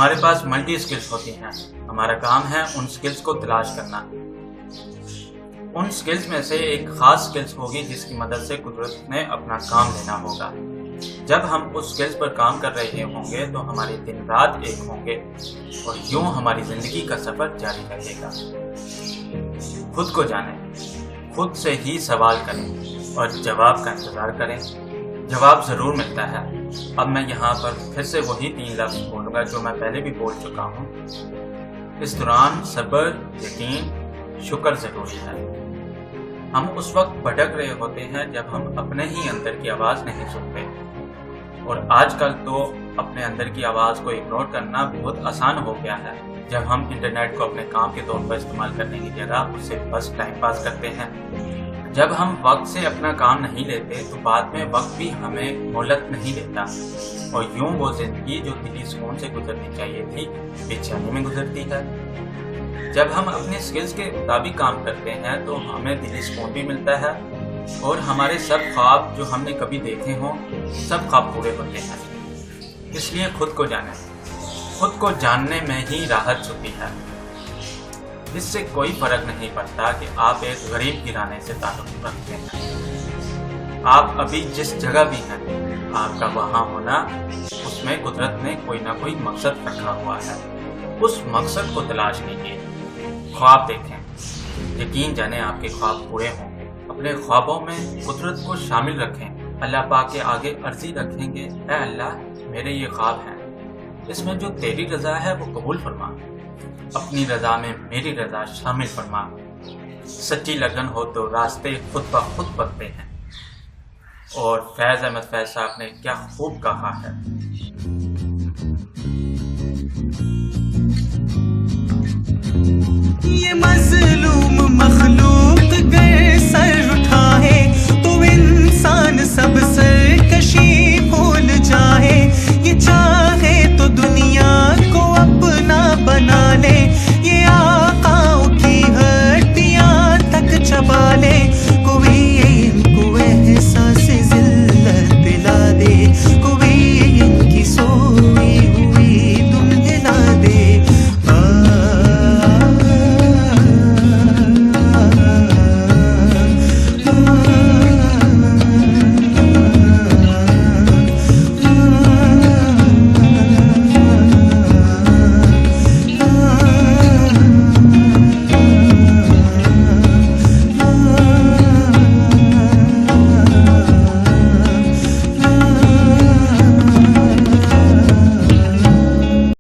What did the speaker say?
हमारे पास multi skills होती हैं। हमारा काम है उन स्किल्स को तलाश करना। उन स्किल्स में से एक खास स्किल्स होगी जिसकी मदद से कुदरत ने अपना काम लेना होगा। जब हम उस स्किल्स पर काम कर रहे होंगे तो हमारे दिन रात एक होंगे और यूं हमारी जिंदगी का सफर जारी रहेगा। खुद को जानें, खुद से ही सवाल करें और जवाब का इंतजार करें। जवाब जरूर मिलता है। अब मैं यहाँ पर फिर से वही 3 लफ्ज़ बोलूँगा जो मैं पहले भी बोल चुका हूँ। इस दौरान सब्र, यकीन, शुक्र ज़रूरी है। हम उस वक्त भटक रहे होते हैं जब हम अपने ही अंदर की आवाज़ नहीं सुनते, और आजकल तो अपने अंदर की आवाज़ को इग्नोर करना बहुत आसान हो गया है। जब हम इंटरनेट को अपने काम के तौर पर इस्तेमाल करने की जगह उससे बस टाइम पास करते हैं। जब हम वक्त से अपना काम नहीं लेते तो बाद में वक्त भी हमें मोहलत नहीं देता, और यूं वो जिंदगी जो दिली सुकून से गुजरनी चाहिए थी बेचैनी में गुजरती है। जब हम अपने स्किल्स के मुताबिक काम करते हैं तो हमें दिली सुकून भी मिलता है, और हमारे सब ख्वाब जो हमने कभी देखे हों सब ख्वाब पूरे होते हैं। इसलिए खुद को जानें। खुद को जानने में ही राहत छुपी है। इससे कोई फर्क नहीं पड़ता कि आप एक गरीब घराने से ताल्लुक़ रखते हैं। आप अभी जिस जगह भी हैं, आपका वहाँ होना, उसमें कुदरत ने कोई ना कोई मकसद रखा हुआ है। उस मकसद को तलाश कीजिए। ख्वाब देखें, यकीन जाने आपके ख्वाब पूरे होंगे। अपने ख्वाबों में कुदरत को शामिल रखें। अल्लाह पाक के आगे अर्जी रखेंगे, ऐ अल्लाह मेरे ये ख्वाब हैं, इसमें जो तेरी रज़ा है वो कबूल फरमा, अपनी रज़ा में मेरी रज़ा शामिल फरमा। सच्ची लगन हो तो रास्ते खुद ब खुद बनते हैं। और फैज़ अहमद फैज़ साहब ने क्या खूब कहा है। ये मज़लूम मखलूक